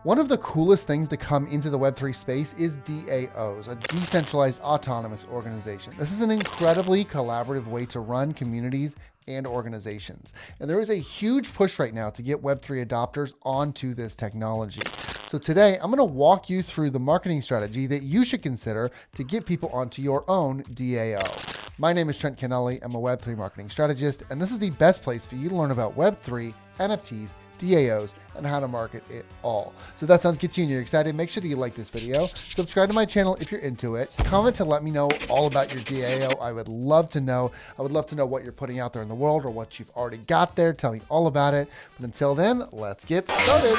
One of the coolest things to come into the Web3 space is DAOs, a decentralized autonomous organization. This is an incredibly collaborative way to run communities and organizations. And there is a huge push right now to get Web3 adopters onto this technology. So today, I'm gonna walk you through the marketing strategy that you should consider to get people onto your own DAO. My name is Trent Kennelly. I'm a Web3 marketing strategist, and this is the best place for you to learn about Web3, NFTs, DAOs, and how to market it all. So that sounds good to you and you're excited. Make sure that you like this video. Subscribe to my channel if you're into it. Comment to let me know all about your DAO. I would love to know. I would love to know what you're putting out there in the world or what you've already got there. Tell me all about it. But until then, let's get started.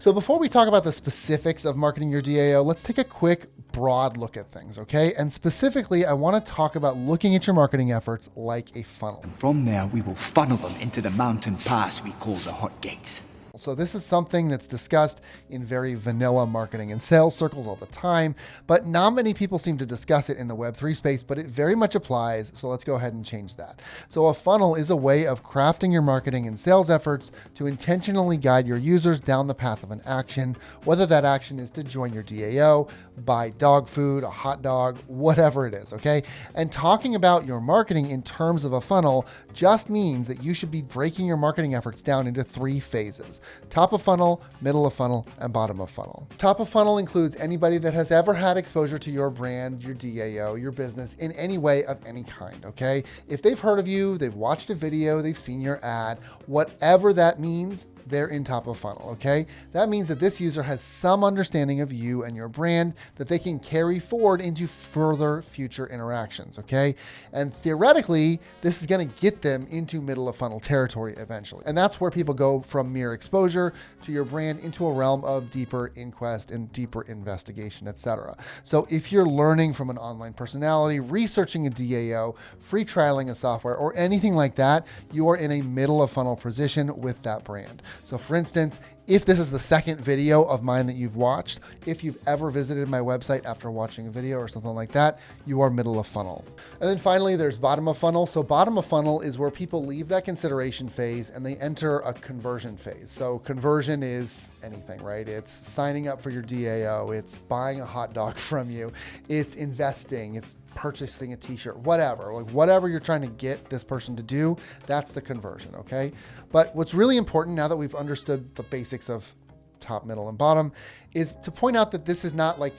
So before we talk about the specifics of marketing your DAO, let's take a quick broad look at things, okay? And specifically, I want to talk about looking at your marketing efforts like a funnel. And from there, we will funnel them into the mountain pass we call the hot gates. So this is something that's discussed in very vanilla marketing and sales circles all the time, but not many people seem to discuss it in the Web3 space, but it very much applies. So let's go ahead and change that. So a funnel is a way of crafting your marketing and sales efforts to intentionally guide your users down the path of an action, whether that action is to join your DAO, buy dog food, a hot dog, whatever it is, okay? And talking about your marketing in terms of a funnel just means that you should be breaking your marketing efforts down into 3 phases. Top of funnel, middle of funnel, and bottom of funnel. Top of funnel includes anybody that has ever had exposure to your brand, your DAO, your business in any way of any kind, okay? If they've heard of you, they've watched a video, they've seen your ad, whatever that means, they're in top of funnel, okay? That means that this user has some understanding of you and your brand that they can carry forward into further future interactions, okay? And theoretically, this is gonna get them into middle of funnel territory eventually. And that's where people go from mere exposure to your brand into a realm of deeper inquest and deeper investigation, etc. So if you're learning from an online personality, researching a DAO, free trialing a software, or anything like that, you are in a middle of funnel position with that brand. So for instance, if this is the second video of mine that you've watched, if you've ever visited my website after watching a video or something like that, you are middle of funnel. And then finally, there's bottom of funnel. So bottom of funnel is where people leave that consideration phase and they enter a conversion phase. So conversion is anything, right? It's signing up for your DAO, it's buying a hot dog from you, it's investing, it's purchasing a t-shirt, whatever, like whatever you're trying to get this person to do, that's the conversion, okay? But what's really important now that we've understood the basics of top, middle, and bottom is to point out that this is not like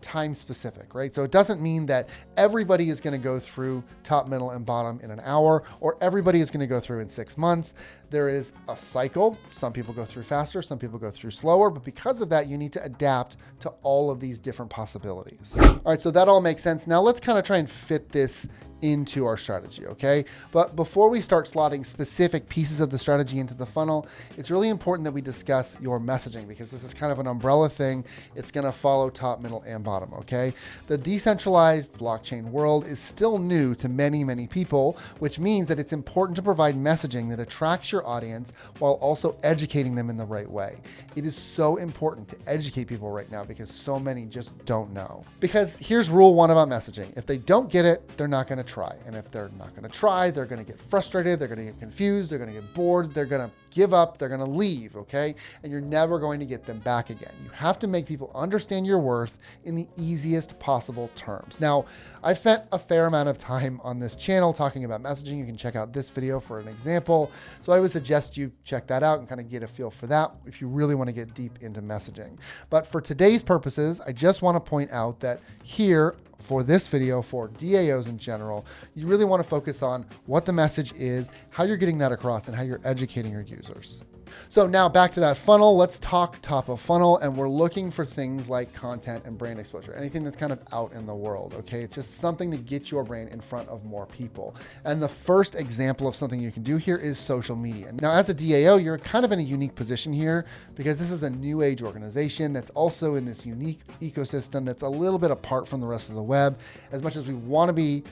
time specific, right? So it doesn't mean that everybody is going to go through top, middle, and bottom in an hour, or everybody is going to go through in 6 months. There is a cycle. Some people go through faster, some people go through slower, but because of that, you need to adapt to all of these different possibilities. All right, so that all makes sense. Now let's kind of try and fit this into our strategy, okay? But before we start slotting specific pieces of the strategy into the funnel, it's really important that we discuss your messaging because this is kind of an umbrella thing. It's gonna follow top, middle, and bottom, okay? The decentralized blockchain world is still new to many, many people, which means that it's important to provide messaging that attracts your audience while also educating them in the right way. It is so important to educate people right now because so many just don't know. Because here's rule 1 about messaging. If they don't get it, they're not gonna try. And if they're not going to try, they're going to get frustrated, they're going to get confused, they're going to get bored, they're going to give up, they're going to leave, okay? And you're never going to get them back again. You have to make people understand your worth in the easiest possible terms. Now, I've spent a fair amount of time on this channel talking about messaging. You can check out this video for an example. So I would suggest you check that out and kind of get a feel for that if you really want to get deep into messaging. But for today's purposes, I just want to point out that here, for this video, for DAOs in general, you really want to focus on what the message is, how you're getting that across, and how you're educating your users. So now back to that funnel, let's talk top of funnel, and we're looking for things like content and brand exposure, anything that's kind of out in the world, okay? It's just something to get your brand in front of more people. And the first example of something you can do here is social media. Now, as a DAO, you're kind of in a unique position here because this is a new age organization that's also in this unique ecosystem that's a little bit apart from the rest of the web. As much as we want to be,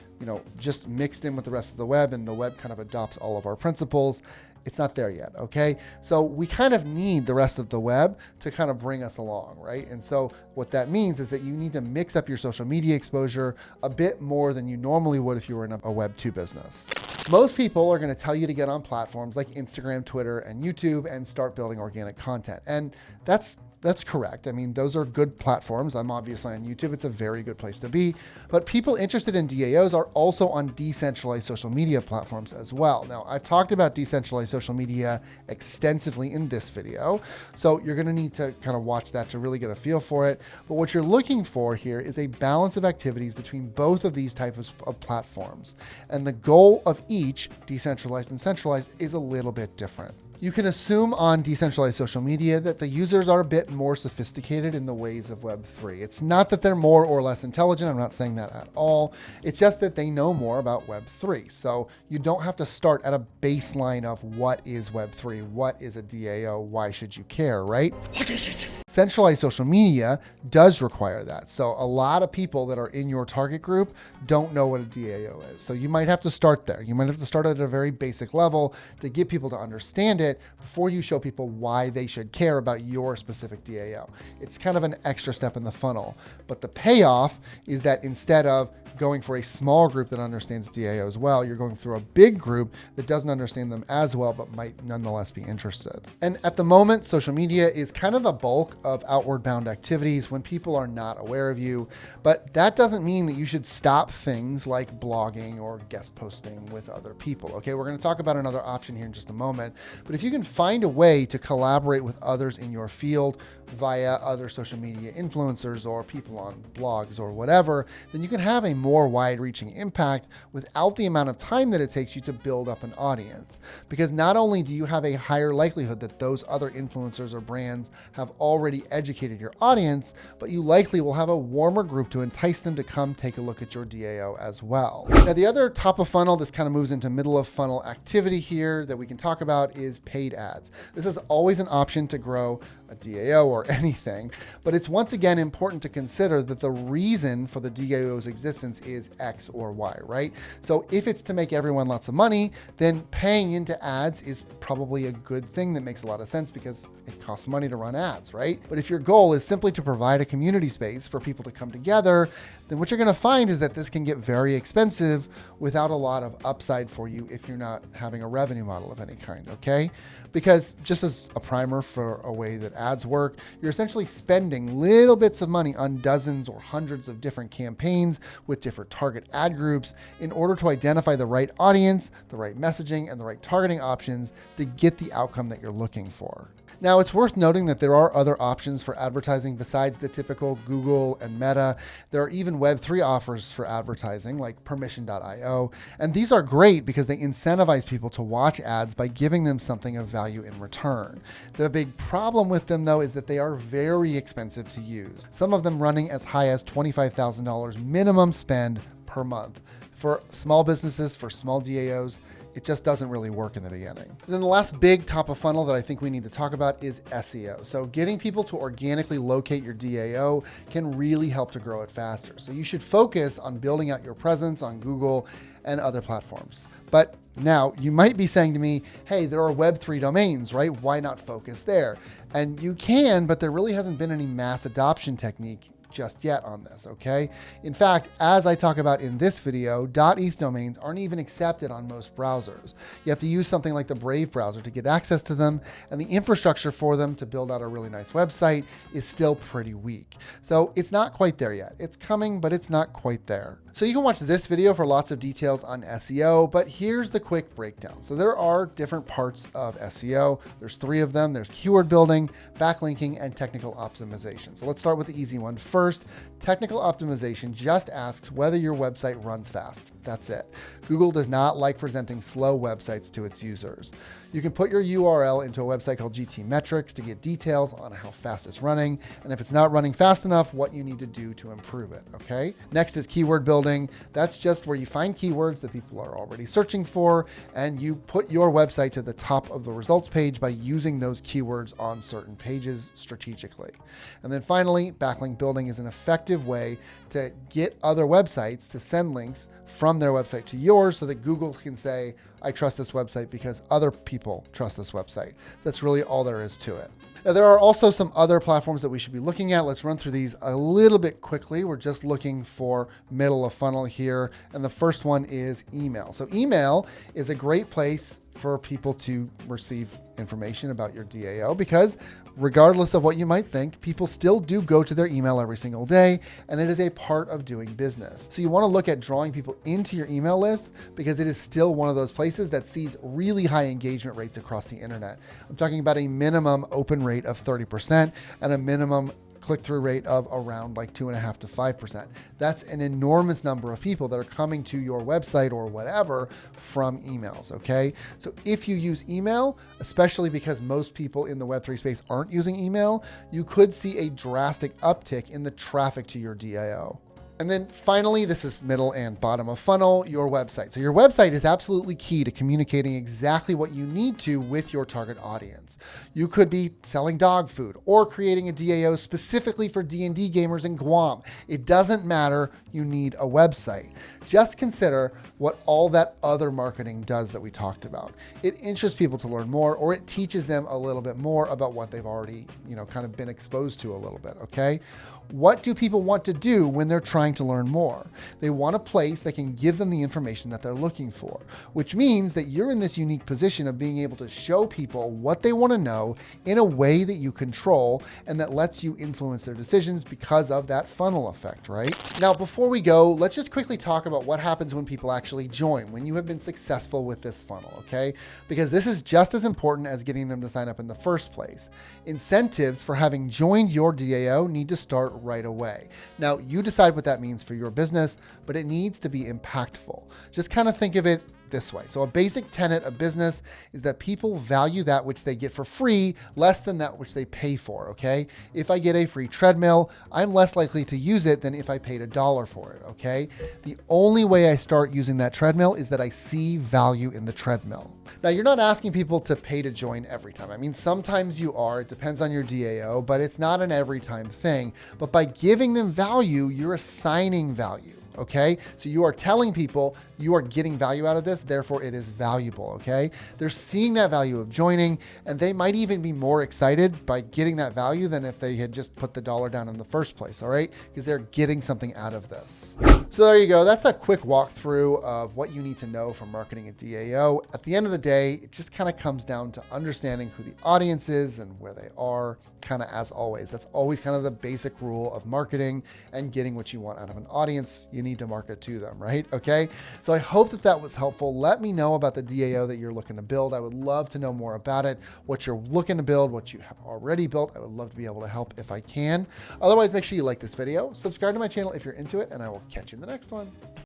just mixed in with the rest of the web, and the web kind of adopts all of our principles, It's not there yet, okay? So we kind of need the rest of the web to kind of bring us along, right? And so what that means is that you need to mix up your social media exposure a bit more than you normally would if you were in a Web 2 business. Most people are going to tell you to get on platforms like Instagram, Twitter, and YouTube and start building organic content. And that's correct. I mean, those are good platforms. I'm obviously on YouTube. It's a very good place to be. But people interested in DAOs are also on decentralized social media platforms as well. Now, I've talked about decentralized social media extensively in this video, so you're going to need to kind of watch that to really get a feel for it. But what you're looking for here is a balance of activities between both of these types of platforms. And the goal of each, decentralized and centralized, is a little bit different. You can assume on decentralized social media that the users are a bit more sophisticated in the ways of Web3. It's not that they're more or less intelligent. I'm not saying that at all. It's just that they know more about Web3. So you don't have to start at a baseline of what is Web3, what is a DAO, why should you care, right? What is it? Centralized social media does require that. So a lot of people that are in your target group don't know what a DAO is. So you might have to start there. You might have to start at a very basic level to get people to understand it before you show people why they should care about your specific DAO. It's kind of an extra step in the funnel. But the payoff is that instead of going for a small group that understands DAOs well, you're going through a big group that doesn't understand them as well, but might nonetheless be interested. And at the moment, social media is kind of the bulk of outward bound activities when people are not aware of you. But that doesn't mean that you should stop things like blogging or guest posting with other people. Okay, we're going to talk about another option here in just a moment. But if you can find a way to collaborate with others in your field via other social media influencers or people on blogs or whatever, then you can have a more wide-reaching impact without the amount of time that it takes you to build up an audience. Because not only do you have a higher likelihood that those other influencers or brands have already educated your audience, but you likely will have a warmer group to entice them to come take a look at your DAO as well. Now, the other top of funnel, this kind of moves into middle of funnel activity here that we can talk about is paid ads. This is always an option to grow a DAO or anything, but it's once again important to consider that the reason for the DAO's existence is X or Y, right? So if it's to make everyone lots of money, then paying into ads is probably a good thing that makes a lot of sense because it costs money to run ads, right? But if your goal is simply to provide a community space for people to come together, then what you're going to find is that this can get very expensive without a lot of upside for you if you're not having a revenue model of any kind, okay? Because just as a primer for a way that ads work, you're essentially spending little bits of money on dozens or hundreds of different campaigns with different target ad groups in order to identify the right audience, the right messaging, and the right targeting options to get the outcome that you're looking for. Now, it's worth noting that there are other options for advertising besides the typical Google and Meta. There are even Web3 offers for advertising like permission.io. And these are great because they incentivize people to watch ads by giving them something of value in return. The big problem with them, though, is that they are very expensive to use. Some of them running as high as $25,000 minimum spend per month. For small businesses, for small DAOs, it just doesn't really work in the beginning. And then the last big top of funnel that I think we need to talk about is SEO. So getting people to organically locate your DAO can really help to grow it faster. So you should focus on building out your presence on Google and other platforms. But now you might be saying to me, hey, there are Web3 domains, right? Why not focus there? And you can, but there really hasn't been any mass adoption technique just yet on this, okay? In fact, as I talk about in this video, .eth domains aren't even accepted on most browsers. You have to use something like the Brave browser to get access to them, and the infrastructure for them to build out a really nice website is still pretty weak. So it's not quite there yet. It's coming, but it's not quite there. So you can watch this video for lots of details on SEO, but here's the quick breakdown. So there are different parts of SEO. There's 3 of them. There's keyword building, backlinking, and technical optimization. So let's start with the easy one. First, technical optimization just asks whether your website runs fast. That's it. Google does not like presenting slow websites to its users. You can put your URL into a website called GTmetrix to get details on how fast it's running, and if it's not running fast enough, what you need to do to improve it, okay? Next is keyword building. That's just where you find keywords that people are already searching for, and you put your website to the top of the results page by using those keywords on certain pages strategically. And then finally, backlink building is is an effective way to get other websites to send links from their website to yours so that Google can say, I trust this website because other people trust this website. So that's really all there is to it. Now, there are also some other platforms that we should be looking at. Let's run through these a little bit quickly. We're just looking for middle of funnel here. And the first one is email. So email is a great place for people to receive information about your DAO because regardless of what you might think, people still do go to their email every single day, and it is a part of doing business. So you want to look at drawing people into your email list because it is still one of those places that sees really high engagement rates across the internet. I'm talking about a minimum open rate of 30% and a minimum click-through rate of around like 2.5 to 5%. That's an enormous number of people that are coming to your website or whatever from emails, okay? So if you use email, especially because most people in the Web3 space aren't using email, you could see a drastic uptick in the traffic to your DAO. And then finally, this is middle and bottom of funnel, your website. So your website is absolutely key to communicating exactly what you need to with your target audience. You could be selling dog food or creating a DAO specifically for D&D gamers in Guam. It doesn't matter, you need a website. Just consider what all that other marketing does that we talked about. It interests people to learn more, or it teaches them a little bit more about what they've already, kind of been exposed to a little bit, okay? What do people want to do when they're trying to learn more? They want a place that can give them the information that they're looking for, which means that you're in this unique position of being able to show people what they want to know in a way that you control and that lets you influence their decisions because of that funnel effect, right? Now, before we go, let's just quickly talk about what happens when people actually join, when you have been successful with this funnel, okay? Because this is just as important as getting them to sign up in the first place. Incentives for having joined your DAO need to start right away. Now, you decide what that means for your business, but it needs to be impactful. Just kind of think of it this way. So a basic tenet of business is that people value that which they get for free less than that which they pay for, okay? If I get a free treadmill, I'm less likely to use it than if I paid $1 for it, okay? The only way I start using that treadmill is that I see value in the treadmill. Now, you're not asking people to pay to join every time. I mean, sometimes you are, it depends on your DAO, but it's not an every time thing. But by giving them value, you're assigning value. Okay, so you are telling people you are getting value out of this, therefore it is valuable. Okay, they're seeing that value of joining, and they might even be more excited by getting that value than if they had just put the $1 down in the first place. All right, because they're getting something out of this. So there you go. That's a quick walkthrough of what you need to know for marketing a DAO. At the end of the day, it just kind of comes down to understanding who the audience is and where they are, kind of as always. That's always kind of the basic rule of marketing and getting what you want out of an audience. You need to market to them, right? Okay. So I hope that that was helpful. Let me know about the DAO that you're looking to build. I would love to know more about it, what you're looking to build, what you have already built. I would love to be able to help if I can. Otherwise, make sure you like this video, subscribe to my channel if you're into it, and I will catch you in the next one.